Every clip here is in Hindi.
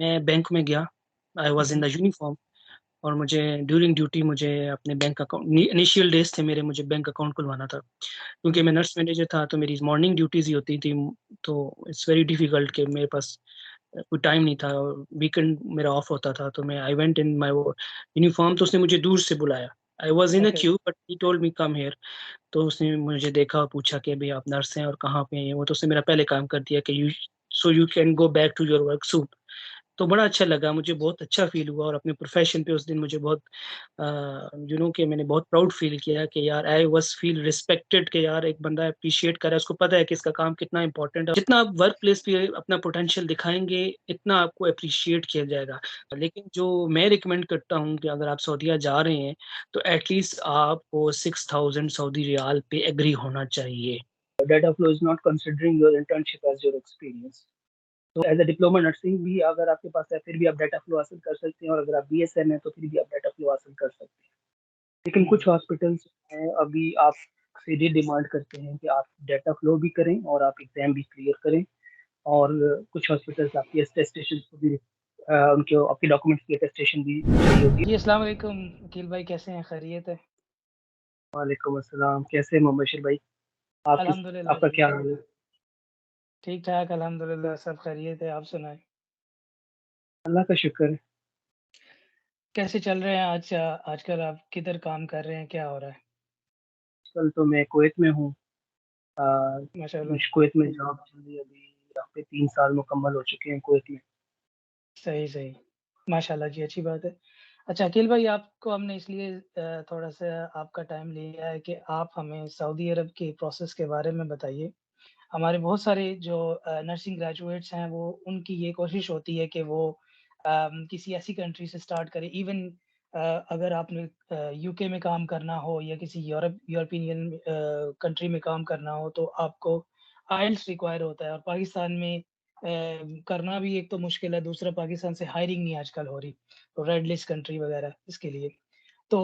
मैं बैंक में गया, I was in the uniform और मुझे ड्यूरिंग ड्यूटी मुझे अपने बैंक अकाउंट इनिशियल डेज़ थे मेरे, मुझे बैंक अकाउंट खुलवाना था। क्योंकि मैं नर्स मैनेजर था, तो मेरी मॉर्निंग ड्यूटीज़ ही होती थी, तो इट्स वेरी डिफ़िकल्ट कि मेरे पास कोई टाइम नहीं था और वीकेंड मेरा ऑफ होता था, तो मैं आई वेंट इन माय वो यूनिफ़ॉर्म, तो उसने मुझे दूर से बुलाया। I was in a okay. Q but he told me come here. तो उसने मुझे देखा और पूछा कि भई आप नर्स हैं और कहाँ पे हैं? वो तो उसने मेरा पहले काम कर दिया कि you can go back to your work soon. तो बड़ा अच्छा लगा, मुझे बहुत अच्छा फ़ील हुआ और अपने प्रोफ़ेशन पे उस दिन मुझे बहुत कि मैंने बहुत प्राउड फ़ील किया कि यार आई वाज़ फ़ील रिस्पेक्टेड कि यार एक बंदा एप्रिशिएट कर रहा है, उसको पता है कि इसका काम कितना इम्पोर्टेंट है। जितना आप वर्क प्लेस पे अपना पोटेंशियल दिखाएँगे, इतना आपको एप्रिशिएट किया जाएगा। लेकिन जो मैं रिकमेंड करता हूँ कि अगर आप सऊदीया जा रहे हैं, तो एट लीस्ट आपको 6000 सऊदी रियाल पे एग्री होना चाहिए। Data flow is not considering your internship as your experience. तो एज़ अ डिप्लोमा नर्सिंग भी अगर आपके पास है, फिर भी आप डाटा फ्लो हासिल कर सकते हैं और अगर आप बीएसएन हैं, तो फिर भी आप डाटा फ्लो हासिल कर सकते हैं। लेकिन हुँ, कुछ हॉस्पिटल्स हैं, अभी आपसे ये डिमांड करते हैं कि आप डाटा फ्लो भी करें और आप एग्ज़ाम भी क्लियर करें और कुछ हॉस्पिटल्स आपकी अटेस्टेशन को भी उनको आपके डॉक्यूमेंट्स की अटेस्टेशन भी चाहिए होती है। जी, अस्सलाम वालेकुम अकील भाई कैसे हैं? खैरियत है? वालेकुम अस्सलाम, कैसे हैं मुबशिर भाई? अल्हम्दुलिल्लाह आपका जी, क्या हाल है? ठीक-ठाक अल्हम्दुलिल्लाह सब खैरियत है, आप सुनाएँ? अल्लाह का शुक्र है। कैसे चल रहे हैं आजकल आप किधर काम कर रहे हैं, क्या हो रहा है? आजकल तो मैं कुवैत में हूँ। अ, माशाअल्लाह, मुझ कुवैत में जॉब चल रही है अभी, यहाँ पे 3 साल मुकम्मल हो चुके हैं कुवैत में। सही, सही। माशाअल्लाह जी, अच्छी बात है। अच्छा अकील भाई आपको हमने इसलिए थोड़ा-सा आपका टाइम लिया है कि आप हमें सऊदी अरब के प्रोसेस के बारे में बताइए। हमारे बहुत सारे जो नर्सिंग ग्रेजुएट्स हैं वो उनकी ये कोशिश होती है कि वो किसी ऐसी कंट्री से स्टार्ट करें इवन अगर आपने यूके में काम करना हो या किसी यूरोपियन कंट्री में काम करना हो तो आपको आइल्स रिक्वायर होता है और पाकिस्तान में करना भी एक तो मुश्किल है, दूसरा पाकिस्तान से हायरिंग नहीं आजकल हो रही, तो रेड लिस्ट कंट्री वगैरह इसके लिए। तो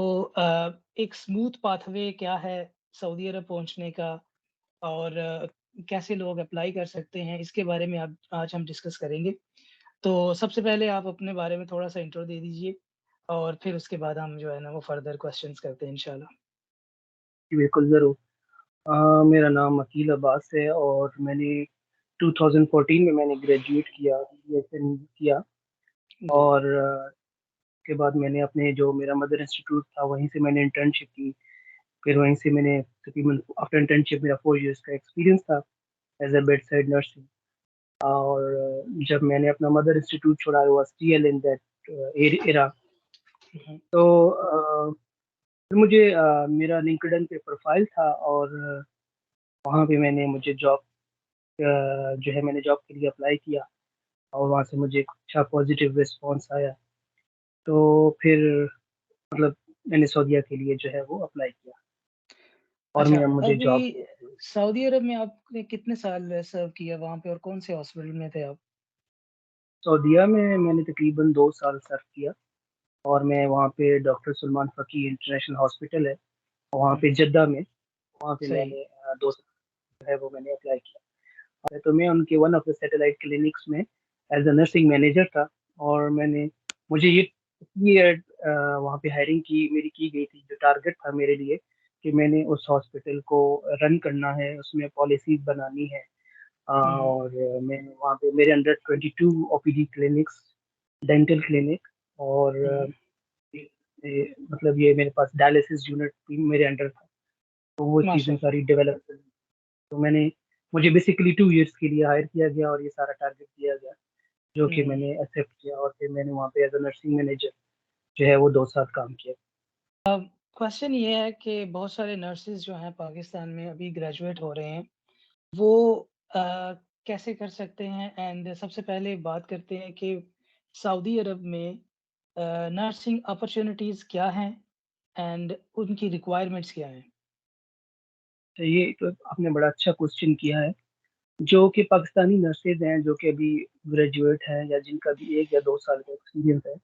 एक स्मूथ पाथवे क्या है सऊदी अरब पहुँचने का और कैसे लोग अप्लाई कर सकते हैं, इसके बारे में अब आज हम डिस्कस करेंगे। तो सबसे पहले आप अपने बारे में थोड़ा-सा इंट्रो दे दीजिए और फिर उसके बाद हम जो है ना वो फर्दर क्वेश्चन्स करते हैं इंशाल्लाह। जी, बिल्कुल ज़रूर। मेरा नाम अकील अब्बास है और मैंने 2014 में मैंने ग्रेजुएट किया, बीएसएन किया जी, और उसके बाद मैंने अपने जो मेरा मदर इंस्टीट्यूट था, वहीं से मैंने इंटर्नशिप की। फिर वहीं से मैंने तकरीबन आफ्टर इंटर्नशिप मेरा 4 इयर्स का एक्सपीरियंस था as a bedside nursing और जब मैंने अपना मदर इंस्टीट्यूट छोड़ा, I was still in that era. हुँ, तो फिर मुझे मेरा लिंक्डइन पे प्रोफाइल था और वहाँ पे मैंने मुझे जॉब जो है मैंने जॉब के लिए अप्लाई किया और वहाँ से मुझे एक अच्छा पॉजिटिव रिस्पॉन्स आया। तो फिर मतलब मैंने सऊदीया के लिए जो है वो अप्लाई किया और अच्छा मैं मुझे अभी जॉब सऊदी अरब में आपने कितने साल सर्व किया वहाँ पे और कौन-से हॉस्पिटल में थे आप? सऊदीया में मैंने तकरीबन 2 साल सर्व किया और मैं वहाँ पे डॉक्टर सलमान फ़की इंटरनेशनल हॉस्पिटल है, वहाँ हुँ, पे हुँ, जद्दा में, वहाँ पे सही, मैंने 2 साल जो है वो मैंने अप्लाई किया। तो मैं उनके one of the satellite clinics में एज़ अ नर्सिंग मैनेजर था और मुझे ये इसलिए वहाँ पे हायरिंग की मेरी की गई थी, जो टारगेट था मेरे लिए कि मैंने उस हॉस्पिटल को रन करना है, उसमें पॉलिसीज़ बनानी है। हुँ, हुँ, और मैं वहाँ पे मेरे under 22 OPD clinics, dental clinic और हुँ, हुँ, मतलब ये मेरे पास डायलिसिस यूनिट भी मेरे अंडर था। तो वो चीज़ें माशाअल्लाह, सारी डेवलप करी। तो मुझे बेसिकली 2 इयर्स के लिए हायर किया गया और ये सारा टारगेट दिया गया, जो कि हुँ। मैंने एक्सेप्ट किया और फिर मैंने वहाँ पे एज़ अ नर्सिंग मैनेजर जो है वो 2 साल काम किया। क्वेश्चन ये है कि बहुत सारे नर्सेज़ जो हैं पाकिस्तान में अभी ग्रेजुएट हो रहे हैं, वो अ, कैसे कर सकते हैं? एंड सबसे पहले बात करते हैं कि सऊदी अरब में नर्सिंग अपॉर्च्युनिटीज़ क्या हैं एंड उनकी रिक्वायरमेंट्स क्या हैं? तो ये तो आपने बड़ा अच्छा क्वेश्चन किया है, जो कि पाकिस्तानी नर्सेज़ हैं, जो कि अभी ग्रेजुएट हैं या जिनका भी 1 या 2 साल का एक्सपीरियंस है।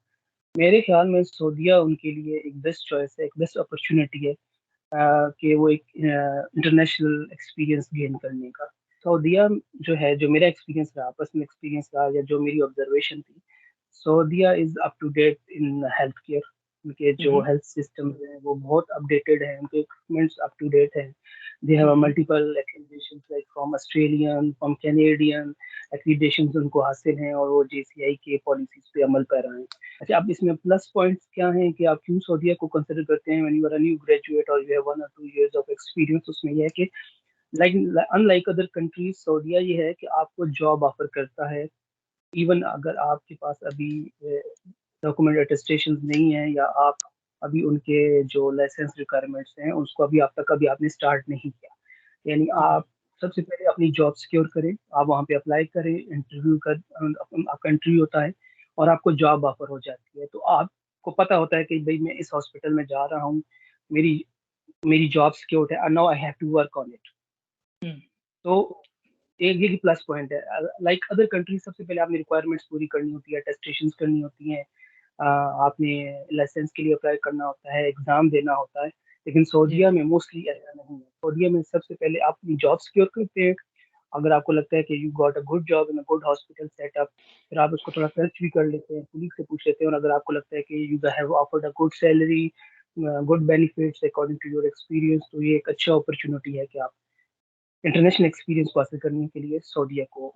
मेरे ख़्याल में सऊदीया उनके लिए एक बेस्ट चॉइस है, एक बेस्ट अपॉर्च्युनिटी है कि वो एक इंटरनेशनल एक्सपीरियंस गेन करने का। सऊदीया जो है, जो मेरा एक्सपीरियंस रहा, पर्सनल एक्सपीरियंस रहा या जो मेरी ऑब्ज़र्वेशन थी, Saudia is up to date in health care. उनके हुँ, जो हुँ। हेल्थ सिस्टम्स हैं वो बहुत अपडेटेड हैं, उनके इक्विपमेंट्स अप टू डेट हैं। They hmm, have hmm. Multiple accreditations like from Australian, from Canadian accreditations उनको हासिल हैं और वो जेसीआई के पॉलिसीज़ पे अमल पैरा हैं। अच्छा, अब इसमें प्लस पॉइंट्स क्या हैं कि आप क्यों सऊदीया को कंसिडर करते हैं when you are a new graduate और यू हैव 1 और 2 इयर्स ऑफ एक्सपीरियंस? उसमें ये है कि लाइक अनलाइक अदर कंट्रीज़ सऊदीया ये है कि आपको जॉब ऑफर करता है। इवन अगर आपके पास अभी डॉक्यूमेंट अटेस्टेशन नहीं है या आप अभी उनके जो लाइसेंस रिक्वायरमेंट्स हैं उसको अभी आप तक अभी आपने स्टार्ट नहीं किया, यानी हुँ, आप सबसे पहले अपनी जॉब सिक्योर करें, आप वहाँ पे अप्लाई करें, इंटरव्यू कर आपका इंटरव्यू होता है और आपको जॉब ऑफर हो जाती है, तो आपको पता होता है कि भाई मैं इस हॉस्पिटल में जा रहा हूँ, मेरी मेरी जॉब सिक्योर है, now I have to work on it. हुँ। तो एक ये प्लस पॉइंट है। लाइक अदर कंट्री सबसे पहले आपने रिक्वायरमेंट्स पूरी करनी होती है, अटेस्टेशंस करनी होती हैं, आपने लाइसेंस के लिए अप्लाई करना होता है, एग्ज़ाम देना होता है, लेकिन जी, सऊदीया जी। में मोस्टली ऐसा नहीं है। सऊदीया में सबसे पहले आप अपनी जॉब सिक्योर करते हैं, अगर आपको लगता है कि you got a good job in a good hospital setup, फिर आप उसको थोड़ा सर्च भी कर लेते हैं, कलीग से पूछ लेते हैं और अगर आपको लगता है कि you have offered a good salary, good benefits according to your experience, तो ये एक अच्छा अपॉर्च्युनिटी है कि आप इंटरनेशनल एक्सपीरियंस को हासिल करने के लिए सऊदीया को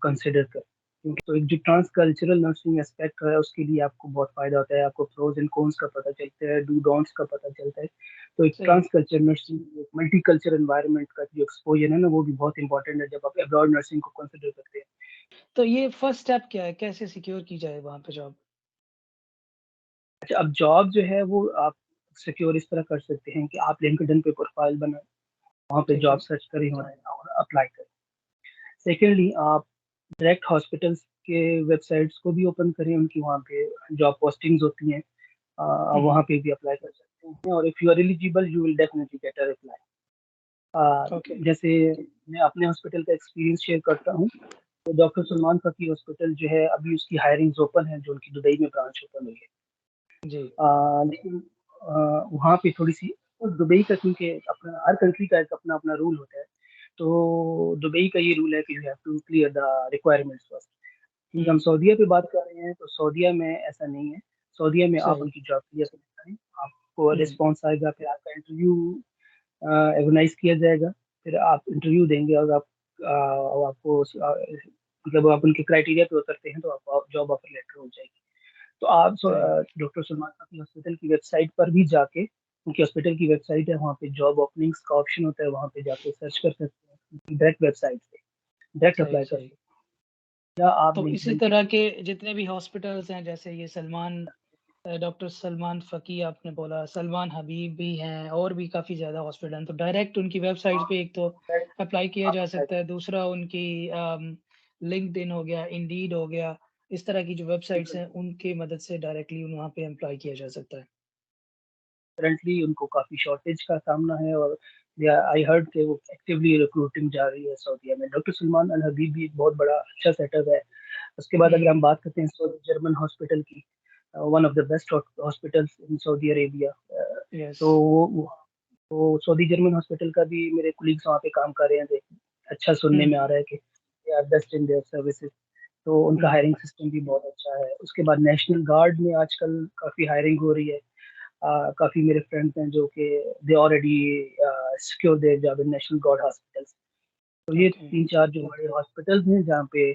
कंसिडर करें। क्योंकि तो एक जो ट्रांस कल्चरल नर्सिंग एस्पेक्ट है उसके लिए आपको बहुत फ़ायदा होता है, आपको प्रोज़ एंड कॉन्स का पता चलता है, डू डोंट्स का पता चलता है। तो एक सही। ट्रांस कल्चर नर्सिंग, एक मल्टीकल्चरल एनवायरनमेंट का जो एक्सपोज़र है ना, वो भी बहुत इम्पोर्टेंट है जब आप अब्रॉड नर्सिंग को कंसिडर करते हैं। तो ये फर्स्ट स्टेप क्या है? कैसे सिक्योर की जाए वहाँ पे जॉब? अच्छा, अब जॉब जो है वो आप सिक्योर इस तरह कर सकते हैं कि आप लिंक्डइन पे प्रोफ़ाइल बनाएँ, वहाँ पे ठीक जॉब है। सर्च करें और अप्लाई करें। सेकेंडली आप डायरेक्ट हॉस्पिटल्स के वेबसाइट्स को भी ओपन करें, उनकी वहाँ पे जॉब पोस्टिंग्स होती हैं, हुँ, वहाँ हुँ। पे भी अप्लाई कर सकते हैं और if you are eligible you will definitely get a reply. Okay. जैसे मैं अपने हॉस्पिटल का एक्सपीरियंस शेयर करता हूँ, तो डॉक्टर सलमान फ़की हॉस्पिटल जो है अभी उसकी हायरिंग्स ओपन है, जो उनकी दुबई में ब्रांच ओपन हुई है। जी। लेकिन वहाँ पे थोड़ी-सी दुबई का, क्योंकि अपना हर कंट्री का एक अपना-अपना रूल होता है, तो दुबई का ये रूल है कि you have to clear the requirements first. क्योंकि हम हुँ, सऊदीया पे बात कर रहे हैं, तो सऊदीया में ऐसा नहीं है। सऊदीया में आप सही। उनकी जॉब क्लियर करें, आपको हुँ, रिस्पॉन्स आएगा, फिर आपका इंटरव्यू ऑर्गेनाइज़ किया जाएगा, फिर आप इंटरव्यू देंगे और आपको मतलब आप उनके क्राइटेरिया पे उतरते हैं, तो आपको जॉब ऑफर लेटर हो जाएगी। तो आप सही। डॉक्टर सलमान खान हॉस्पिटल की वेबसाइट पर भी जाके, उनकी हॉस्पिटल की वेबसाइट है, वहाँ पे जॉब ओपनिंग्स का ऑप्शन होता है, वहाँ पे जाके सर्च कर सकते हैं, उनकी डायरेक्ट वेबसाइट से, डायरेक्ट सही, अप्लाई कर सही। सकते हैं या आप तो इसी लिंक्डइन पे। तरह के जितने भी हॉस्पिटल्स हैं जैसे ये डॉक्टर सलमान फ़की आपने बोला, सलमान हबीब भी हैं और भी काफ़ी ज़्यादा हॉस्पिटल हैं, तो डायरेक्ट उनकी वेबसाइट हाँ, पे एक तो डायरेक्ट अप्लाई किया आप जा अप्लाई सकता कर है, दूसरा उनकी लिंक्डइन हो गया, इंडीड हो गया, इस तरह की जो वेबसाइट्स हैं, सकते हैं। उनकी मदद से डायरेक्टली वहाँ पे अप्लाई किया जा सकता है। करंटली उनको काफ़ी शॉर्टेज का सामना है और या आई हर्ड कि वो एक्टिवली रिक्रूटिंग जा रही है सऊदीया में। डॉक्टर सलमान अल हबीब भी एक बहुत बड़ा अच्छा सेटअप है। उसके बाद अगर हम हुँ, बात करते हैं सऊदी जर्मन हॉस्पिटल की, one of the best hospitals in Saudi Arabia, yes. तो वो सऊदी जर्मन हॉस्पिटल का भी मेरे कोलीग्स वहाँ पे काम कर रहे हैं, अच्छा सुनने हुँ, में आ रहा है कि they are best in their services, तो उनका हुँ, हायरिंग सिस्टम भी बहुत अच्छा है। उसके बाद नेशनल गार्ड में आजकल काफ़ी हायरिंग हो रही है। काफ़ी मेरे फ्रेंड्स हैं जो कि they already secure their job in national guard hospitals. तो ये ओके, 3-4 जो बड़े हॉस्पिटल्स हैं जहाँ पे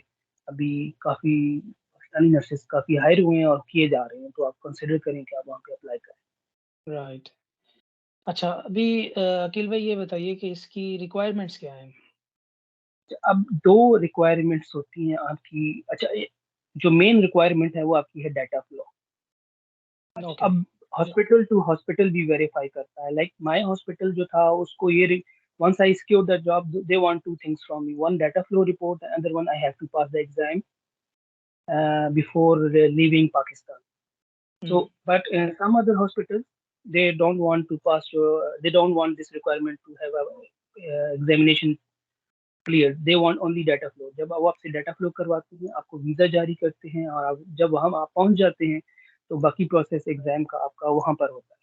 अभी काफ़ी पाकिस्तानी नर्सेस काफ़ी हायर हुए हैं और किए जा रहे हैं, तो आप कंसिडर करें कि आप वहाँ पे अप्लाई करें। राइट। अच्छा अभी अकील भाई ये बताइए कि इसकी रिक्वायरमेंट्स क्या हैं? अब 2 रिक्वायरमेंट्स होती हैं आपकी। अच्छा, जो मेन रिक्वायरमेंट है वो आपकी है डाटा फ्लो। अच्छा, ओके, अब हॉस्पिटल टू हॉस्पिटल भी वेरीफाई करता है। लाइक माय हॉस्पिटल जो था उसको ये once I secure the job they want 2 things from me, one data flow report, another one I have to pass the exam before leaving Pakistan. Hmm, So, but some other hospitals they don't want to pass they don't want this requirement to have a examination clear, they want only data flow. जब वो आपसे डाटा फ्लो करवाते हैं, आपको वीज़ा जारी करते हैं और आप जब वहाँ आप पहुँच जाते हैं, तो बाकी प्रोसेस एग्ज़ाम का आपका वहाँ पर होता है।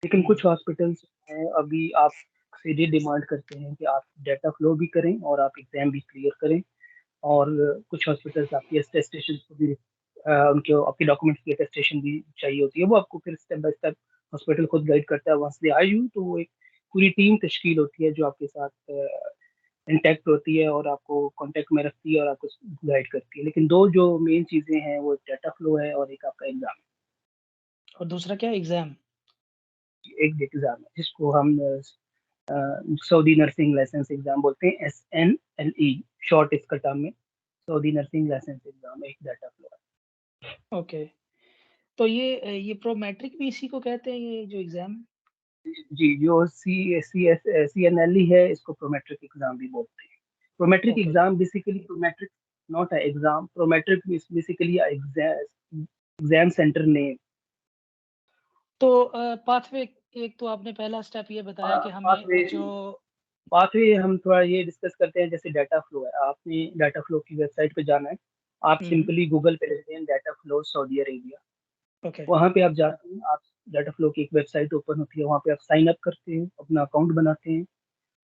लेकिन हुँ, कुछ हॉस्पिटल्स हैं अभी आपसे ये डिमांड करते हैं कि आप डाटा फ्लो भी करें और आप एग्ज़ाम भी क्लियर करें और कुछ हॉस्पिटल्स आपकी अटेस्टेशन को भी उनके आपके डॉक्यूमेंट्स की अटेस्टेशन भी चाहिए होती है, वो आपको फिर स्टेप बाय स्टेप हॉस्पिटल खुद गाइड करता है। वंस दे आर यू, तो वो एक पूरी टीम तश्कील होती है जो आपके साथ इंटैक्ट होती है और आपको कांटेक्ट में रखती है और आपको गाइड करती है। लेकिन दो जो मेन चीज़ें हैं वो डाटा फ्लो है और एक आपका एग्ज़ाम और दूसरा क्या एग्ज़ाम? है। एक एग्ज़ाम है जिसको हम सऊदी नर्सिंग लाइसेंस एग्ज़ाम बोलते हैं, SNLE शॉर्ट इसका टर्म है। सऊदी नर्सिंग लाइसेंस एग्ज़ाम एक डाटा फ्लो ओके। तो ये प्रोमेट्रिक भी इसी को कहते हैं ये जो एग्ज़ाम है? है। जी, जो CNLE है इसको प्रोमेट्रिक एग्ज़ाम भी बोलते हैं। Prometric okay. exam basically prometric not an exam. Prometric is basically a exam center name. तो पाथवे एक तो आपने पहला स्टेप ये बताया कि पाथवे हमें जो पाथवे हम थोड़ा ये डिस्कस करते हैं। जैसे डाटा फ्लो है, आपने डाटा फ्लो की वेबसाइट पे जाना है। आप हुँ, सिंपली गूगल पे लिखते हैं data flow Saudi Arabia, okay. वहाँ पे आप जाते हैं। आप डाटा फ्लो की एक वेबसाइट ओपन होती है, वहाँ पे आप साइन अप करते हैं, अपना अकाउंट बनाते हैं।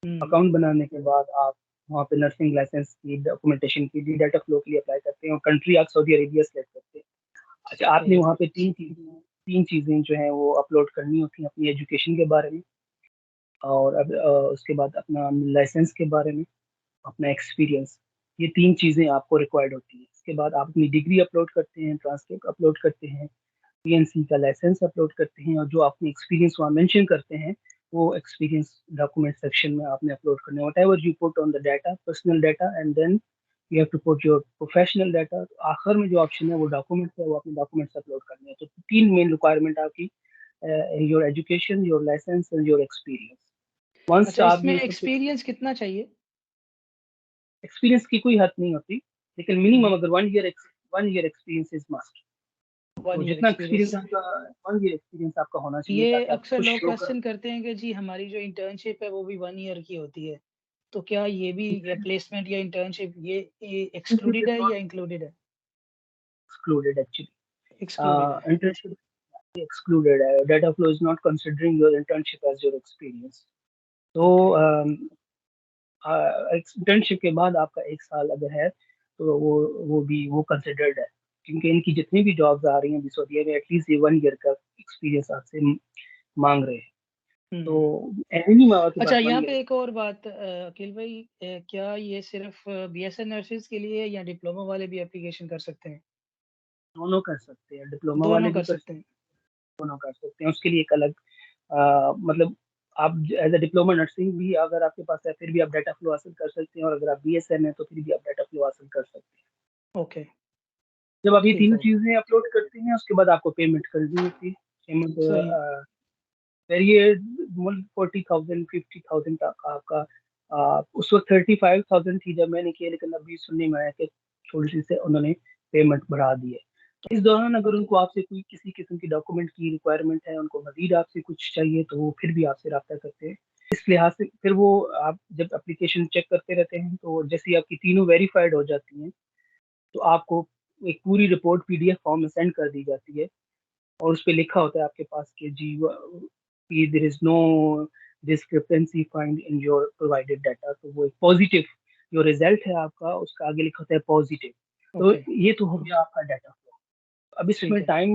हुँ, अकाउंट बनाने के बाद आप वहाँ पे नर्सिंग लाइसेंस की डॉक्यूमेंटेशन के लिए डाटा फ्लो के लिए अप्लाई करते हैं और कंट्री आप सऊदी अरेबिया सेलेक्ट करते हैं। अच्छा, आपने सही है। वहाँ पे तीन चीज़ें जो हैं वो अपलोड करनी होती हैं, अपनी एजुकेशन के बारे में और अब उसके बाद अपना लाइसेंस के बारे में, अपना एक्सपीरियंस। ये 3 चीज़ें आपको रिक्वायर्ड होती हैं। इसके बाद आप अपनी डिग्री अपलोड करते हैं, ट्रांसक्रिप्ट अपलोड करते हैं, पीएनसी का लाइसेंस अपलोड करते हैं और जो आपने एक्सपीरियंस वहाँ मेंशन करते हैं, वो एक्सपीरियंस डॉक्यूमेंट सेक्शन में आपने अपलोड करना है। Whatever you put on the data, personal data and then you have to put your professional data. तो आखिर में जो ऑप्शन है वो डॉक्यूमेंट्स है, वो अपने डॉक्यूमेंट्स अपलोड करने हैं। तो 3 मेन रिक्वायरमेंट आपकी, your education, your licence and your experience. Once अच्छा आप इसमें ये सब कुछ, एक्सपीरियंस कितना चाहिए? एक्सपीरियंस की कोई हद नहीं होती, लेकिन हुँ, मिनिमम हुँ, अगर 1 ईयर एक्सपीरियंस इज मस्ट। 1 तो ईयर जितना एक्सपीरियंस। एक्सपीरियंस आपका, 1 ईयर एक्सपीरियंस आपका होना चाहिए ये ताकि आप अक्सर खुद लोग शो कर। क्वेश्चन करते हैं कि जी हमारी जो इंटर्नशिप है वो भी 1 ईयर की होती है। तो क्या ये भी या प्लेसमेंट या इंटर्नशिप ये इंटर्नशिप एक्सक्लूडेड इज है नॉट या इंक्लूडेड है? Excluded actually. एक्सक्लूडेड है। इंटर्नशिप excluded है। Data flow is not considering your internship as your experience. तो ओके। इंटर्नशिप के बाद आपका 1 साल अगर है तो वो कंसिडर्ड है, क्योंकि इनकी जितनी भी जॉब्स आ रही हैं अभी सऊदीया में एटलीस्ट ये 1 ईयर का एक्सपीरियंस आपसे मांग रहे हैं। हुँ, तो हुँ। एनी मावा के अच्छा पास वन यहाँ ईयर पे एक और बात अकील भाई क्या ये सिर्फ़ बीएसएन नर्सेज़ के लिए है या डिप्लोमा वाले भी एप्लीकेशन कर सकते हैं? दोनों कर सकते हैं, डिप्लोमा दोनों वाले भी कर कर सकते सकते हैं। हैं, दोनों कर सकते हैं। उसके लिए एक अलग मतलब आप एज अ डिप्लोमा नर्सिंग भी अगर आपके पास है फिर भी आप डाटा फ्लो हासिल कर सकते हैं, और अगर आप बीएसएन है तो फिर भी आप डाटा फ्लो हासिल कर सकते हैं। ओके, जब आप ये ठीक तीनों है। चीजें अपलोड करते हैं उसके बाद आपको पेमेंट करनी होती है। पेमेंट सही है। फिर ये 40,000 50,000 तक आपका उस वक्त 35,000 थी जब मैंने किया, लेकिन अभी सुनने में आया कि थोड़ी सी से उन्होंने पेमेंट बढ़ा दी है। इस दौरान अगर ओके। उनको आपसे कोई किसी किस्म की डॉक्यूमेंट की रिक्वायरमेंट है, उनको मजीद आपसे कुछ चाहिए, तो वो फिर भी आपसे रब्ता करते हैं। इस लिहाज से फिर वो आप जब एप्लीकेशन चेक करते रहते हैं तो जैसे ही आपकी तीनों वेरीफाइड हो जाती हैं तो आपको एक पूरी रिपोर्ट पीडीएफ फॉर्म में सेंड कर दी जाती है और उस पे लिखा होता है आपके पास कि जी कि there is no discrepancy find in your provided data. तो वो एक पॉजिटिव जो रिजल्ट है आपका उसका आगे लिखा होता है पॉजिटिव। तो ओके, ये तो हो गया आपका डाटा फ्लो। अब ठीक इसमें है। टाइम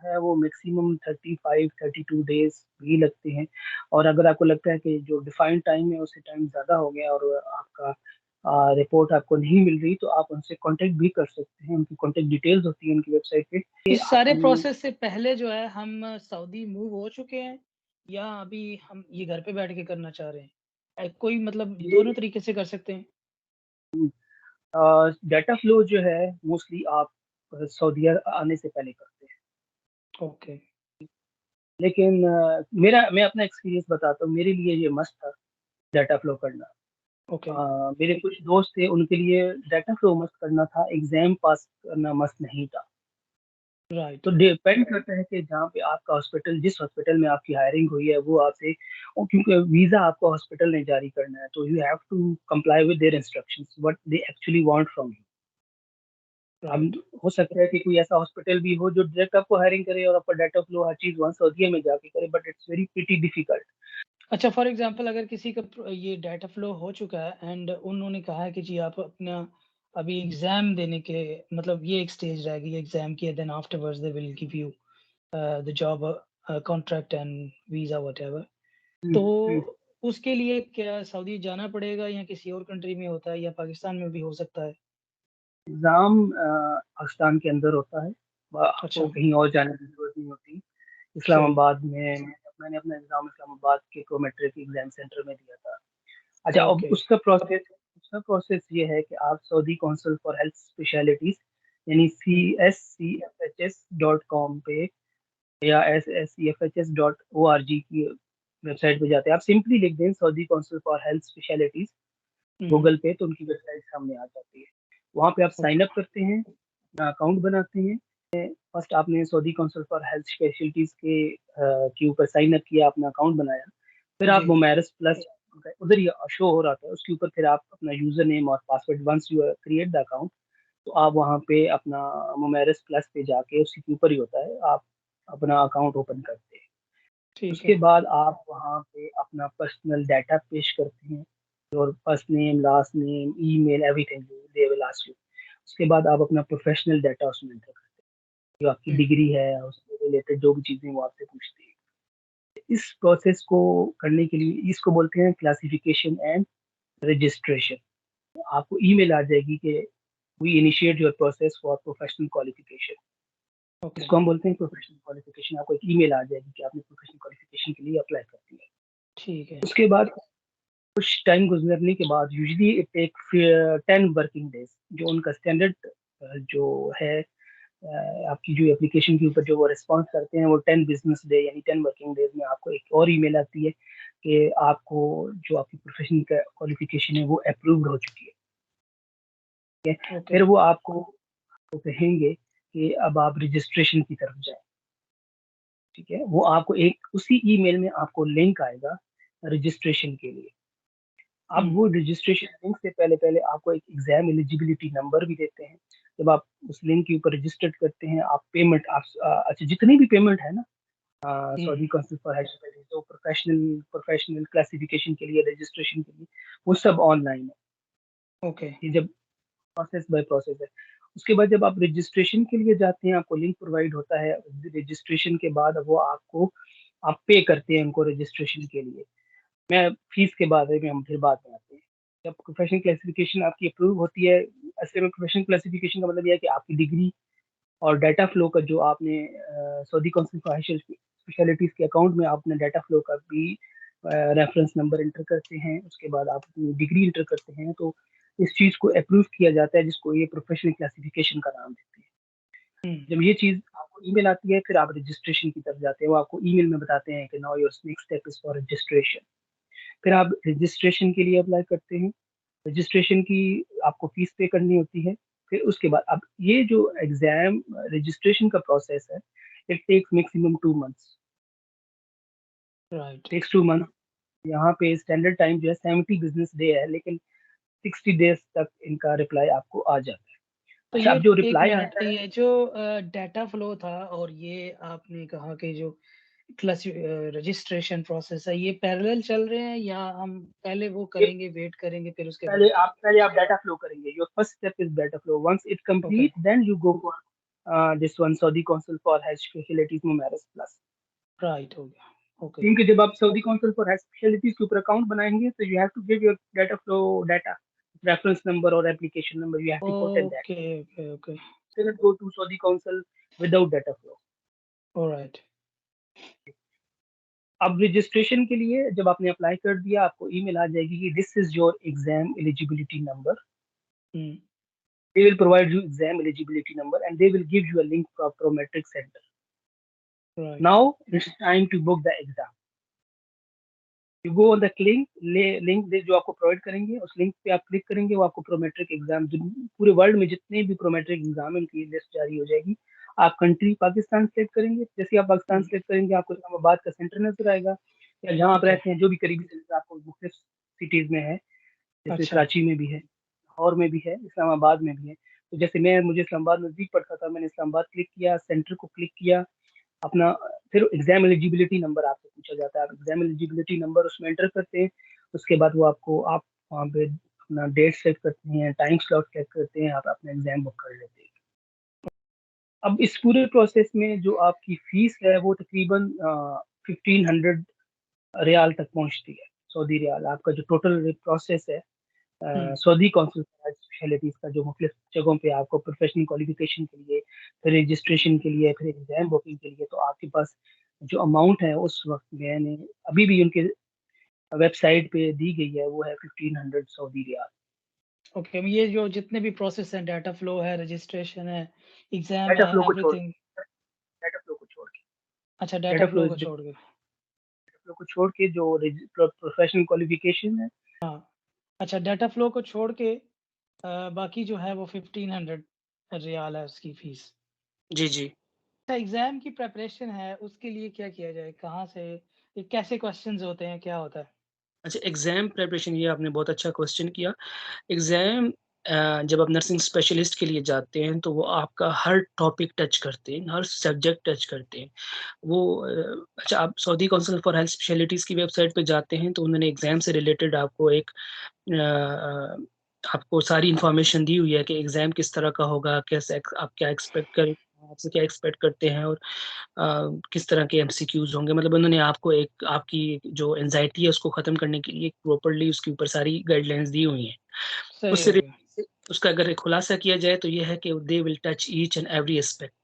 है वो मैक्सिमम 35 32 डेज भी लगते हैं। और अगर आपको लगता है कि जो डिफाइंड टाइम है उससे टाइम ज़्यादा हो गया और आपका रिपोर्ट आपको नहीं मिल रही, तो आप उनसे कांटेक्ट भी कर सकते हैं। उनकी कांटेक्ट डिटेल्स होती है उनकी वेबसाइट पे कि इस आप सारे हमें। प्रोसेस से पहले जो है हम सऊदी मूव हो चुके हैं या अभी हम ये घर पे बैठ के करना चाह रहे हैं? कोई मतलब ये दोनों तरीके से कर सकते हैं? डाटा फ्लो जो है मोस्टली आप सऊदीया आने से पहले करते हैं। ओके, लेकिन मैं अपना एक्सपीरियंस बताता हूँ, मेरे लिए ये मस्त था डाटा फ्लो करना। ओके, मेरे कुछ दोस्त थे उनके लिए डाटा फ्लो मस्त करना था, एग्जाम पास करना मस्त नहीं था। राइट। तो डिपेंड करता है कि जहाँ पे आपका हॉस्पिटल, जिस हॉस्पिटल में आपकी हायरिंग हुई है वो आपसे, क्योंकि वीजा आपको हॉस्पिटल ने जारी करना है, तो you have to comply with their instructions what they actually want from you. अब राइट। हो सकता है कि कोई ऐसा हॉस्पिटल भी हो जो डायरेक्ट आपको हायरिंग करे और आपका डाटा फ्लो हर चीज वहां सऊदीया में जाके करे, but it's very pretty difficult. अच्छा फॉर एग्ज़ाम्पल अगर किसी का ये डाटा फ्लो हो चुका है एंड उन्होंने कहा है कि जी आप अपना अभी एग्ज़ाम देने के मतलब ये एक स्टेज रह गई एग्ज़ाम की, then afterwards they will give you the job contract and visa whatever. हुँ, तो हुँ। उसके लिए क्या सऊदी जाना पड़ेगा या किसी और कंट्री में होता है या पाकिस्तान में भी हो सकता है? एग्ज़ाम पाकिस्तान के अंदर होता है। आपको अच्छा, कहीं और जाने की ज़रूरत नहीं होती। सही। इस्लामाबाद में मैंने अपना एग्ज़ाम इस्लामाबाद के प्रोमेट्रिक एग्ज़ाम सेंटर में दिया था। अच्छा, अब ओके। उसका प्रोसेस ये है कि आप Saudi council for health specialities यानी हुँ, cscfhs.com पे या scfhs.org की वेबसाइट पे जाते हैं। आप सिंपली लिख दें Saudi council for health specialities hmm, hmm, Google पे, तो उनकी वेबसाइट सामने आ जाती है। वहाँ पे आप साइन ओके, अप करते हैं, अपना अकाउंट बनाते हैं। फर्स्ट आपने Saudi council for health specialities के ऊपर साइन अप किया, अपना अकाउंट बनाया। फिर आप जी, मोमेरस प्लस उधर ही शो हो रहा था, उसके ऊपर फिर आप अपना यूज़र नेम और password once you create the account, तो आप वहाँ पे अपना मोमेरस प्लस पे जाके उसी के ऊपर ही होता है, आप अपना अकाउंट ओपन करते हैं। ठीक उसके है। बाद आप वहाँ पे अपना पर्सनल डाटा पेश करते हैं, your first name, last name, email, everything they will ask you. उसके बाद आप अपना प्रोफेशनल डाटा उसमें एंटर करते हैं, जो आपकी हुँ, डिग्री है, उससे रिलेटेड जो भी चीज़ें वो आपसे पूछती है। इस प्रोसेस को करने के लिए इसको बोलते हैं क्लासिफिकेशन एंड रजिस्ट्रेशन। आपको ईमेल आ जाएगी कि we initiate your process for professional qualification. Okay, इसको हम बोलते हैं प्रोफेशनल क्वालिफिकेशन। आपको एक ईमेल आ जाएगी कि आपने प्रोफेशनल क्वालिफिकेशन के लिए अप्लाई कर दिया है। ठीक है। उसके बाद कुछ टाइम गुजरने के बाद usually it take 10 working days, जो उनका स्टैंडर्ड जो है आपकी जो एप्लीकेशन के ऊपर जो वो रिस्पॉन्स करते हैं वो 10 बिजनेस डे यानी 10 वर्किंग डेज में आपको एक और ईमेल आती है कि आपको जो आपकी प्रोफेशनल क्वालिफिकेशन है वो अप्रूव्ड हो चुकी है। ठीक है, ओके, फिर वो आपको वो कहेंगे कि अब आप रजिस्ट्रेशन की तरफ जाएं। ठीक है, वो आपको एक उसी ईमेल में आपको लिंक आएगा रजिस्ट्रेशन के लिए। अब हुँ, वो रजिस्ट्रेशन लिंक से पहले-पहले आपको एक एग्ज़ाम एलिजिबिलिटी नंबर भी देते हैं। जब आप उस लिंक के ऊपर रजिस्टर्ड करते हैं, आप पेमेंट अच्छा जितनी भी पेमेंट है ना हुँ, Saudi council for higher studies तो प्रोफेशनल क्लासिफिकेशन के लिए, रजिस्ट्रेशन के लिए, वो सब ऑनलाइन है। ओके, ये जब प्रोसेस बाय प्रोसेस है। उसके बाद जब आप रजिस्ट्रेशन के लिए जाते हैं, आपको लिंक प्रोवाइड होता है। रजिस्ट्रेशन के बाद वो आपको आप पे करते हैं उनको रजिस्ट्रेशन के लिए। मैं फीस के बारे में हम फिर बाद में आते हैं। जब प्रोफेशनल क्लासिफिकेशन आपकी अप्रूव होती है, असल में प्रोफेशनल क्लासिफिकेशन का मतलब ये है कि आपकी डिग्री और डाटा फ्लो का जो आपने Saudi council for higher specialities के अकाउंट में आपने डाटा फ्लो का भी रेफरेंस नंबर एंटर करते हैं, उसके बाद आप अपनी डिग्री एंटर करते हैं, तो इस चीज़ को अप्रूव किया जाता है, जिसको ये प्रोफेशनल क्लासिफिकेशन का नाम देते हैं। हुँ, जब ये चीज़ आपको ईमेल आती है, फिर आप रजिस्ट्रेशन की तरफ जाते हैं, वो आपको ईमेल में बताते हैं कि now your next step is for registration. फिर आप रजिस्ट्रेशन के लिए अप्लाई करते हैं। रजिस्ट्रेशन की आपको फीस पे करनी होती है। फिर उसके बाद अब ये जो एग्ज़ाम रजिस्ट्रेशन का प्रोसेस है, it takes maximum 2 months, right. Takes 2 month. यहाँ पे स्टैंडर्ड टाइम जो है 70 बिज़नेस डे है, लेकिन 60 डेज़ तक इनका रिप्लाई आपको आ जाता है। तो अच्छा, ये अब जो 1 रिप्लाई मिनट, आता है ये जो डाटा फ्लो था और ये आपने कहा कि जो रजिस्ट्रेशन प्रोसेस है, ये पैरेलल चल रहे हैं या हम पहले वो ये करेंगे, वेट करेंगे फिर उसके बाद? पहले आप डाटा फ्लो करेंगे। Your first step is data flow. Once it okay, complete then you go for this one Saudi council for health specialities Mumaris plus. Right हो गया। ओके, क्योंकि जब आप Saudi council for health specialities के ऊपर अकाउंट बनाएँगे, तो you have to give your data flow data, reference number और application number, you have to put in that. Okay, okay, okay, can go to Saudi council without data flow. Alright. अब रजिस्ट्रेशन के लिए जब आपने अप्लाई कर दिया, आपको ईमेल आ जाएगी कि this is your exam eligibility number. Hmm, They will provide you exam eligibility number and they will give you a link for Prometric Center. Right, Now it's time to book the exam. You go on the link they जो आपको प्रोवाइड करेंगे, उस लिंक पे आप क्लिक करेंगे, वो आपको प्रोमेट्रिक एग्जाम पूरे वर्ल्ड में जितने भी प्रोमेट्रिक एग्जाम है उनकी लिस्ट जारी हो जाएगी। आप कंट्री पाकिस्तान सेलेक्ट करेंगे, जैसे आप पाकिस्तान हुँ, सेलेक्ट करेंगे आपको इस्लामाबाद का सेंटर नजर आएगा, या जहाँ आप ओके, रहते हैं जो भी करीबी सेंटर आपको मुख्तलिफ सिटीज में है, जैसे अच्छा, कराची में भी है, लाहौर में भी है, इस्लामाबाद में भी है। तो जैसे मुझे इस्लामाबाद नज़दीक पड़ता था, मैंने इस्लामाबाद क्लिक किया, सेंटर को क्लिक किया, अपना फिर एग्जाम एलिजिबिलिटी नंबर आपसे पूछा जाता है। आप एग्जाम एलिजिबिलिटी नंबर उसमें एंटर करते हैं, उसके बाद वो आपको आप वहाँ पे अपना डेट सेट करते हैं, टाइम स्लॉट सेट करते हैं, आप अपना एग्ज़ाम बुक कर लेते हैं। अब इस पूरे प्रोसेस में जो आपकी फ़ीस है वो तकरीबन 1500 रियाल तक पहुँचती है, सऊदी रियाल। आपका जो टोटल प्रोसेस है हुँ, सऊदी काउंसिल फॉर स्पेशलिटीज़ का जो मुख्तलिफ जगहों पे आपको प्रोफ़ेशनल क्वालिफ़िकेशन के लिए, फिर रजिस्ट्रेशन के लिए, फिर एग्ज़ाम बुकिंग के लिए, तो आपके पास जो अमाउंट है उस वक़्त मैंने अभी भी उनके वेबसाइट पे दी गई है, वो है 1500 सऊदी रियाल। ओके। ये जो जितने भी प्रोसेस हैं, डाटा फ्लो है, रजिस्ट्रेशन है, एग्ज़ाम डाटा है, फ्लो को छोड़ एवरीथिंग। डाटा फ्लो को छोड़ के अच्छा, डाटा डाटा फ्लो फ्लो को इज़ छोड़ के। डाटा फ्लो को छोड़ के जो प्रोफ़ेशनल क्वालिफ़िकेशन है। हाँ, अच्छा, डाटा फ्लो को छोड़ के बाकी जो है वो 1500 रियाल है उसकी फ़ीस। जी, जी। अच्छा, एग्ज़ाम की प्रिपरेशन है, उसके लिए क्या किया जाए? कहाँ से ये कैसे क्वेश्चन्स होते हैं, क्या होता है? अच्छा, एग्ज़ाम प्रिपरेशन, ये आपने बहुत अच्छा क्वेश्चन किया। एग्ज़ाम जब आप नर्सिंग स्पेशलिस्ट के लिए जाते हैं, तो वो आपका हर टॉपिक टच करते हैं, हर सब्जेक्ट टच करते हैं। वो अच्छा, आप Saudi council for health specialities की वेबसाइट पे जाते हैं, तो उन्होंने एग्ज़ाम से रिलेटेड आपको आपको सारी इन्फॉर्मेशन दी हुई है कि एग्ज़ाम किस तरह का होगा, कैसे आप क्या एक्सपेक्ट करें, आपसे क्या एक्सपेक्ट करते हैं, और किस तरह के एमसीक्यूज़ होंगे। मतलब उन्होंने आपको एक आपकी जो एंग्ज़ायटी है उसको ख़त्म करने के लिए प्रॉपर्ली उसके ऊपर सारी गाइडलाइंस दी हुई हैं। सही उससे हो गया। रिलेटेड से उसका अगर एक खुलासा किया जाए तो ये है कि they will touch each and every aspect,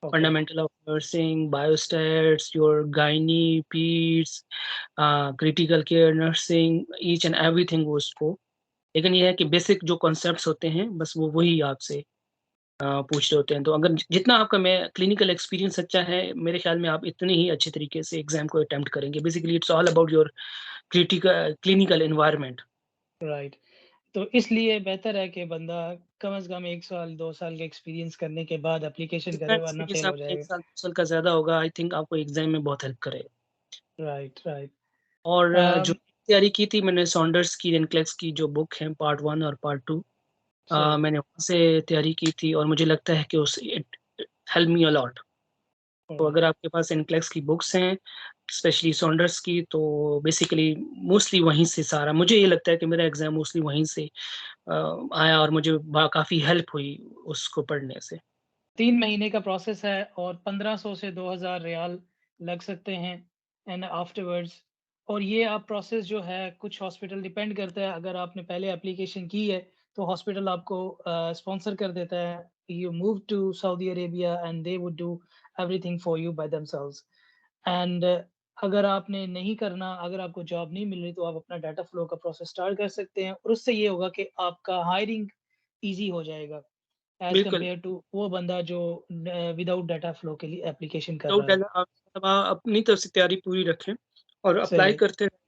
okay, fundamental of nursing, biostats, your gynae, पीड्स, critical care nursing, each and everything वो उसको, लेकिन ये है कि बेसिक जो कॉन्सेप्ट्स होते हैं बस वो वही आपसे पूछ रहे होते हैं। तो अगर जितना आपका मैं क्लिनिकल एक्सपीरियंस अच्छा है, मेरे ख़्याल में आप इतने ही अच्छे तरीके से एग्ज़ाम को अटेम्प्ट करेंगे। Basically it's all about your clinical environment. Right. तो इसलिए बेहतर है कि बंदा कम से कम 1 साल, 2 साल का एक्सपीरियंस करने के बाद एप्लीकेशन जितना करे वरना एक्सपीरियंस फेल हो आपका 1 जाएगा। साल, 2 साल का ज़्यादा होगा, आई थिंक आपको एग्ज़ाम में बहुत हेल्प करेगा। Right, right. और जो अम, तैयारी की थी मैंने, सॉन्डर्स की, एनक्लेक्स की जो बुक है पार्ट 1 और पार्ट 2, सही, मैंने वहाँ से तैयारी की थी, और मुझे लगता है कि उस it help me a lot. तो ऑलराइट। अगर आपके पास इनक्लेक्स की बुक्स हैं, स्पेशली सॉन्डर्स की, तो बेसिकली मोस्टली वहीं से सारा, मुझे ये लगता है कि मेरा एग्ज़ाम मोस्टली वहीं से आया, और मुझे काफ़ी हेल्प हुई उसको पढ़ने से। 3 महीने का प्रोसेस है और 1500 से 2000 रियाल लग सकते हैं एंड आफ्टरवर्ड्स। और ये आप प्रोसेस जो है कुछ हॉस्पिटल डिपेंड करता है, अगर आपने पहले एप्लीकेशन की है तो हॉस्पिटल आपको स्पॉन्सर कर देता है। You move to Saudi Arabia and they would do everything for you by themselves. And अगर आपने नहीं करना, अगर आपको जॉब नहीं मिल रही तो आप अपना डाटा फ्लो का प्रोसेस स्टार्ट कर सकते हैं और उससे ये होगा कि आपका हायरिंग ईज़ी हो जाएगा। एज़ बिल्कुल, कम्पेयर टू वो बंदा जो विदाउट डाटा फ्लो के लिए एप्लीकेशन कर डाउट रहा है है। ना, आप मतलब अपनी तरफ से तैयारी पूरी रखें और सही अप्लाई है, करते रहें।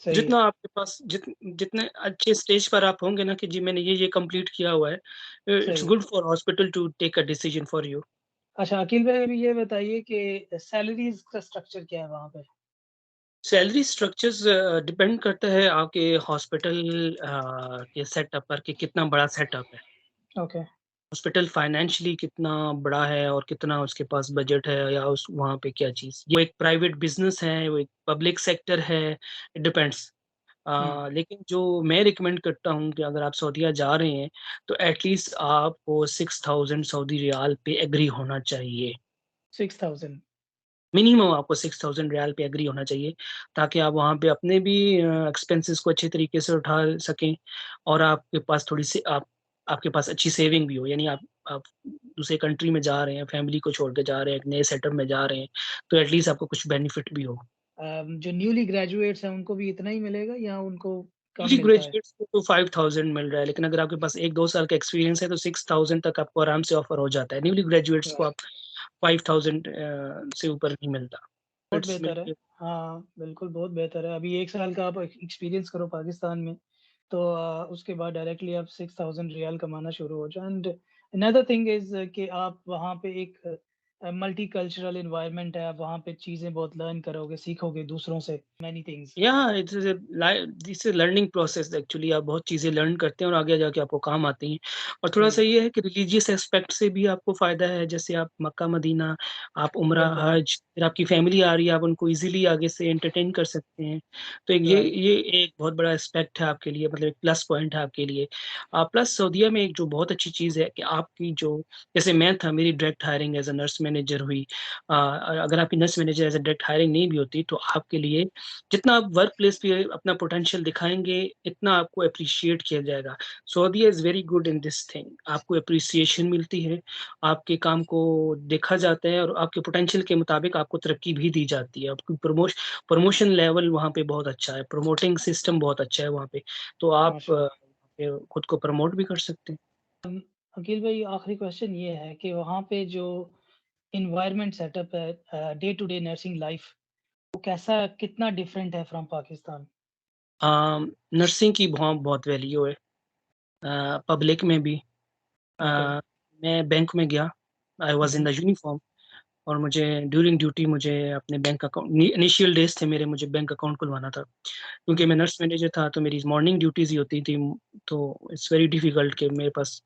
सही है, जितना आपके पास जितने अच्छे स्टेज पर आप होंगे ना कि जी मैंने ये कंप्लीट किया हुआ है, इट्स सही है। Good for hospital to take a decision for you. अच्छा, अकील भाई अभी ये बताइए कि सैलरीज़ का स्ट्रक्चर क्या है वहाँ पे? सैलरी स्ट्रक्चर्स डिपेंड करता है आपके हॉस्पिटल के सेटअप पर कि कितना बड़ा सेटअप है। ओके, हॉस्पिटल फाइनेंशियली कितना बड़ा है और कितना उसके पास बजट है, या उस वहाँ पे क्या चीज़। वो एक प्राइवेट बिज़नेस है, वो एक पब्लिक सेक्टर है, इट डिपेंड्स। हुँ, लेकिन जो मैं रिकमेंड करता हूँ कि अगर आप सऊदीया जा रहे हैं, तो एटलीस्ट आपको 6000 सऊदी रियाल पे एग्री होना चाहिए। 6000। मिनिमम आपको 6000 रियाल पे एग्री होना चाहिए, ताकि आप वहाँ पे अपने भी एक्सपेंसेस को अच्छे तरीके से उठा सकें, और आपके पास थोड़ी-सी आपके पास अच्छी सेविंग भी हो। यानी आप दूसरे कंट्री में जा रहे हैं, फैमिली को छोड़ के जा रहे हैं, एक नए सेटअप में जा रहे हैं, तो एटलीस्ट आपको कुछ बेनिफिट भी हो। जो न्यूली ग्रेजुएट्स हैं उनको भी इतना ही मिलेगा या उनको कम न्यूली मिलता है? ग्रेजुएट्स को तो 5000 मिल रहा है, लेकिन अगर आपके पास 1-2 साल का एक्सपीरियंस है, तो 6000 तक आपको आराम से ऑफर हो जाता है। न्यूली ग्रेजुएट्स को राइट, आप 5000 से ऊपर नहीं मिलता। बहुत इट्स बेहतर है। बिल्कुल। हाँ, बिल्कुल बहुत बेहतर है। अभी 1 साल का आप एक्सपीरियंस करो पाकिस्तान में, तो उसके बाद डायरेक्टली आप 6000 रियाल कमाना शुरू हो जाओ। एंड अनदर थिंग इज़ कि आप वहाँ पे एक मल्टीकल्चरल एनवायरनमेंट है, आप वहाँ पे चीज़ें बहुत लर्न करोगे, सीखोगे दूसरों से, many things. This is learning process actually. आप बहुत चीज़ें लर्न करते हैं और आगे जाके आपको काम आती हैं। और थोड़ा-सा हुँ, ये है कि रिलीजियस एस्पेक्ट से भी आपको फ़ायदा है, जैसे आप मक्का मदीना, आप उम्रा, बिल्कुल, हज, फिर आपकी फैमिली आ रही है, आप उनको ईज़िली आगे से एंटरटेन कर सकते हैं। तो राइट, ये एक बहुत बड़ा एस्पेक्ट है आपके लिए, मतलब एक प्लस पॉइंट है आपके लिए। प्लस सऊदीया में एक जो बहुत अच्छी चीज़ है कि आपकी जो, जैसे मैं था, मेरी direct hiring as a nurse manager हुई। अगर आपकी nurse manager as a direct hiring नहीं भी होती, तो आपके लिए जितना आप वर्क प्लेस पे अपना पोटेंशियल दिखाएँगे, इतना आपको एप्रिशिएट किया जाएगा। Saudia is very good in this thing. आपको एप्रिसिएशन मिलती है, आपके काम को देखा जाता है और आपके पोटेंशियल के मुताबिक आपको तरक्की भी दी जाती है। आपकी प्रमोशन लेवल वहाँ पे बहुत अच्छा है, प्रमोटिंग सिस्टम बहुत अच्छा है वहाँ पे। तो आप माशाल्लाह। खुद को प्रमोट भी कर सकते हैं। अकील भाई आखिरी क्वेश्चन ये है कि वहाँ पे जो एनवायरनमेंट सेटअप है day to day nursing life वो कैसा कितना डिफरेंट है फ्रॉम पाकिस्तान? नर्सिंग की बहुत वैल्यू है, पब्लिक में भी। अ, ओके, मैं बैंक में गया, I um, was in the um, uniform. और मुझे ड्यूरिंग ड्यूटी मुझे अपने बैंक अकाउंट इनिशियल डेज़ थे मेरे, मुझे बैंक अकाउंट खुलवाना था। क्योंकि हुँ, मैं नर्स मैनेजर था, तो मेरी मॉर्निंग ड्यूटीज़ ही होती थी, तो इट्स वेरी डिफ़िकल्ट कि मेरे पास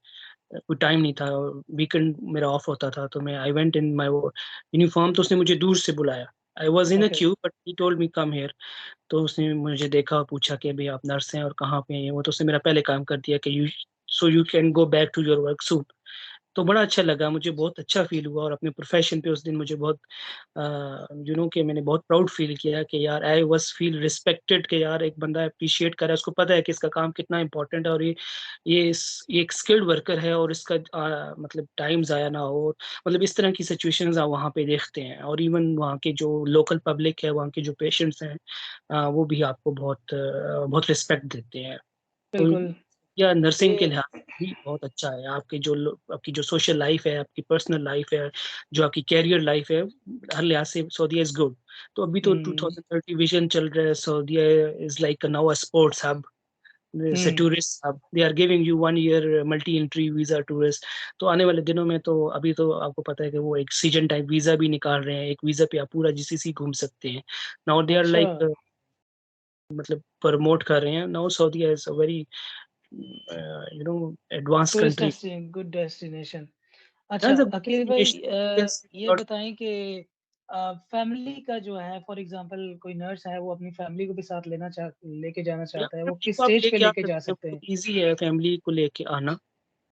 कोई टाइम नहीं था और वीकेंड मेरा ऑफ होता था, तो मैं आई वेंट इन माय वो यूनिफ़ॉर्म, तो उसने मुझे दूर से बुलाया। I was in a okay, Q but he told me come here. तो उसने मुझे देखा और पूछा कि भई आप नर्स हैं और कहाँ पे हैं? वो तो उसने मेरा पहले काम कर दिया कि you can go back to your work soon. तो बड़ा अच्छा लगा, मुझे बहुत अच्छा फ़ील हुआ और अपने प्रोफ़ेशन पे उस दिन मुझे बहुत कि मैंने बहुत प्राउड फ़ील किया कि यार आई वाज़ फ़ील रिस्पेक्टेड कि यार एक बंदा एप्रिशिएट कर रहा है, उसको पता है कि इसका काम कितना इम्पोर्टेंट है और ये एक स्किल्ड वर्कर है और इसका मतलब टाइम ज़ाया ना हो। मतलब इस तरह की सिचुएशंस आप वहाँ पे देखते हैं और इवन वहाँ के जो लोकल पब्लिक है, वहाँ के जो पेशेंट्स हैं, वो भी आपको बहुत रिस्पेक्ट देते हैं। तो बिल्कुल। या नर्सिंग के ये लिहाज से भी बहुत अच्छा है। आपकी जो सोशल लाइफ़ है, आपकी पर्सनल लाइफ़ है, जो आपकी करियर लाइफ़ है, हर लिहाज से सऊदीया इज़ गुड। तो अभी तो हुँ, 2030 विज़न चल रहा है, Saudia is like now a sports hub, is a um, tourist hub. They are giving you 1 year multi entry visa tourist. तो आने वाले दिनों में तो अभी तो आपको पता है कि वो एक सीजन टाइप वीज़ा भी निकाल रहे हैं। एक वीज़ा पे आप पूरा जीसीसी घूम सकते हैं। नाउ दे आर अच्छा, लाइक मतलब प्रमोट कर रहे हैं। Now Saudia is a very advance tourist country. Good destination. अच्छा, एज़ अ अकील भाई डेस्टिनेशन यस ये बताएँ कि फैमिली का जो है फॉर एग्ज़ाम्पल कोई नर्स है, वो अपनी फैमिली को भी साथ लेके जाना या चाहता है, वो फैमिली किस को आप स्टेज पे लेके आ लेके जा सकते हैं, सकते हैं? बहुत ईज़ी है फैमिली को लेके आना।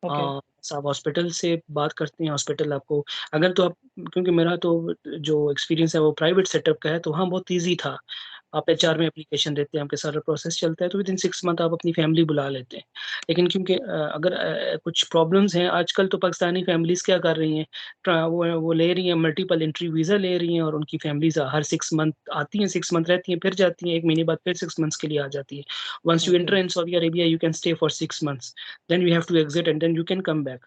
ओके, बस आप हॉस्पिटल से बात करते हैं, हॉस्पिटल आपको अगर तो आप क्योंकि मेरा तो जो एक्सपीरियंस है वो प्राइवेट सेटअप का है, तो वहाँ बहुत ईज़ी था। आप ओके, एचआर में एप्लीकेशन देते हैं, आपके सारा प्रोसेस चलता है, तो विदिन 6 मंथ आप अपनी फैमिली बुला लेते हैं। लेकिन क्योंकि अगर कुछ प्रॉब्लम्स हैं, आजकल तो पाकिस्तानी फैमिलीज़ क्या कर रही हैं, वो ले रही हैं मल्टीपल एंट्री वीज़ा ले रही हैं और उनकी फैमिलीज़ हर 6 मंथ आती हैं, 6 मंथ रहती हैं, फिर जाती हैं, 1 महीने बाद फिर 6 मंथ्स के लिए आ जाती हैं। Once you okay. Enter in Saudi Arabia, you can stay for 6 months, then you have to exit and then you can come back.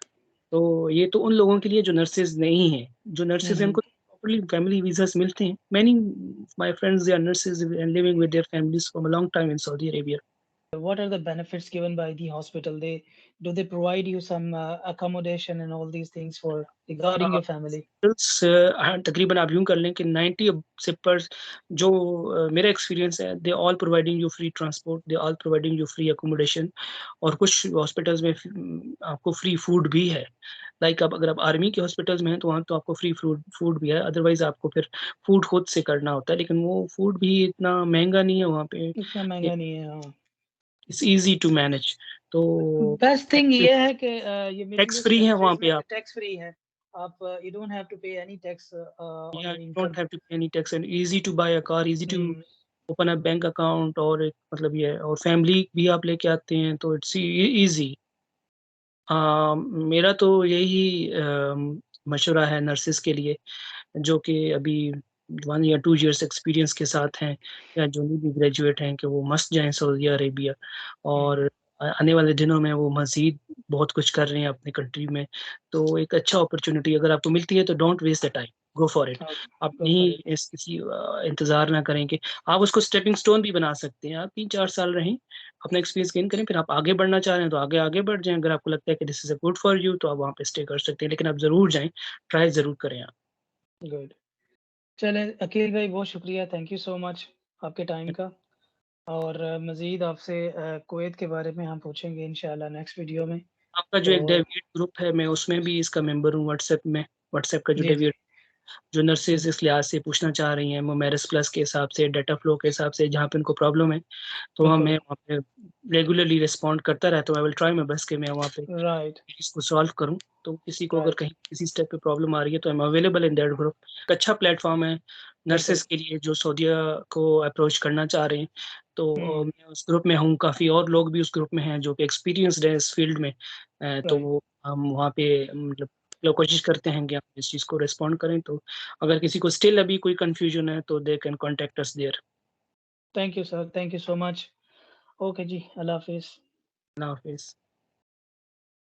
तो ये तो उन लोगों के लिए जो नर्सेज़ नहीं हैं, जो हुँ, नर्सेज़ हैं हुँ। उनको प्रॉपर्ली फैमिली वीज़ाज़ मिलते हैं। Many my friends they are nurses and living with their families from a long time in Saudi Arabia. What are the benefits given by the hospital? They provide you some accommodation and all these things for regarding your family? Hospitals हाँ, तकरीबन आप यूँ कर लें कि 90 से पर जो मेरा एक्सपीरियंस है, they all providing you free transport, they all providing you free accommodation और कुछ हॉस्पिटल्स में आपको फ्री फूड भी है। लाइक अब अगर आप आर्मी के हॉस्पिटल्स में हैं, तो वहाँ तो आपको फ्री फूड फूड भी है, अदरवाइज़ आपको फिर फूड खुद से करना होता है, लेकिन वो फूड भी इतना महँगा नहीं है वहाँ पे। इतना महँगा नहीं है, हाँ। It's easy to manage. तो बेस्ट थिंग ये है कि ये मिडल टैक्स ईस्ट फ्री है वहाँ कंट्रीज़ पे में आप। टैक्स फ्री है। आप यू डोंट हैव टू पे any tax on Yeah, your you don't income. have to pay any tax and easy to buy a car, easy to hmm, open a bank account और एक मतलब ये है और फैमिली भी आप लेके आते हैं तो इट्स ईज़ी। मेरा तो यही मशवरा है नर्सेज़ के लिए जो कि अभी 1 या 2 इयर्स एक्सपीरियंस के साथ हैं या जो न्यूली ग्रेजुएट हैं कि वो मस्ट जाएँ सऊदी अरेबिया हुँ, और आने वाले दिनों में वो मज़ीद बहुत कुछ कर रहे हैं अपनी कंट्री में। तो एक अच्छा अपॉर्च्युनिटी अगर आपको मिलती है तो don't waste the time, go for it. Okay, आप गो फॉर इट। इंतज़ार ना करें कि आप उसको स्टेपिंग स्टोन भी बना सकते हैं। आप 3-4 साल रहें, अपना एक्सपीरियंस गेन करें, फिर आप आगे बढ़ना चाह रहे हैं तो आगे बढ़ जाएँ। अगर आपको लगता है कि this is a good for you तो आप वहाँ पे स्टे कर सकते हैं। लेकिन आप ज़रूर जाएँ, ट्राई ज़रूर करें आप। गुड। चलें अकील भाई बहुत शुक्रिया, थैंक यू सो मच आपके टाइम का और मज़ीद आपसे कुवैत के बारे में हम पूछेंगे इंशाअल्लाह नेक्स्ट वीडियो में। आपका जो तो एक डेविएट ग्रुप है, मैं उसमें भी इसका मेंबर हूँ व्हाट्सएप में। व्हाट्सएप का जो जी, जी। डेविएट जो नर्सेज़ इस लिहाज़ से पूछना चाह रही हैं, वो मेरिस प्लस के हिसाब से, डाटा फ्लो के हिसाब से, जहाँ पे उनको प्रॉब्लम है, तो बिल्कुल, मैं वहाँ पे रेगुलरली रिस्पॉन्ड करता रहता हूँ। I will try my best कि मैं वहाँ पे राइट, इसको सॉल्व करूँ। तो किसी को अगर राइट, कहीं किसी स्टेप पे प्रॉब्लम आ रही है, तो I am available in that group. एक अच्छा प्लेटफ़ॉर्म है बिल्कुल। नर्सेज़ के लिए जो सऊदीया को अप्रोच करना चाह रहे हैं। तो हुँ, मैं उस ग्रुप में हूँ, काफ़ी और लोग भी उस ग्रुप में हैं जो कि एक्सपीरियंस्ड हैं इस फ़ील्ड में। तो राइट। वो हम वहाँ पे मतलब लोग कोशिश करते हैं कि हम इस चीज़ को रिस्पॉन्ड करें। तो अगर किसी को स्टिल अभी कोई कन्फ्यूज़न है, तो they can contact us there. Thank you sir, thank you so much. Okay जी, अल्लाह हाफ़िज़। अल्लाह हाफ़िज़।